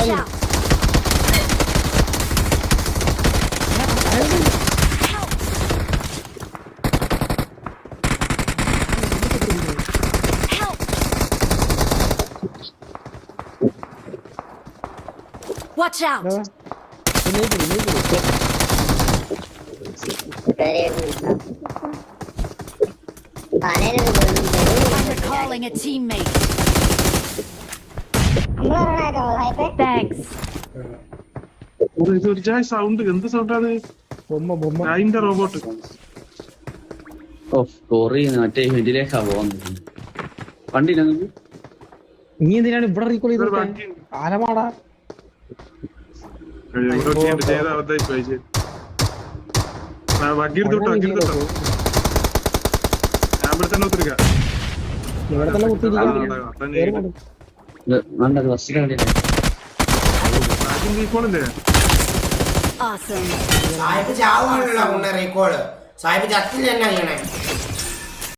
Watch out! Help! Watch out! I'm recalling a teammate. Thanks. ഒരു ജായ് sound എന്ത് സൗണ്ടാണ്? അതിന്റെ റോബോട്ട് മറ്റേ ഇതിലേക്കാ പോകുന്നത്. വണ്ടി നീ എന്തിനാണ് ഇവിടെ റീകോൾ ചെയ്ത് ആരമാടാ വണ്ടിയെടുത്തോട്ടോ ഞാൻ ഇവിടെ തന്നെ ഒത്തിരിക്കാം. ഇവിടെ തന്നെ കുത്തിയിരിക്കുന്നു. Awesome. സാഹിബ് ചാവാണല്ലോ റീകോള്. സാഹിബ് ചത്തില്ല എന്നാ ചെയ്യണേ?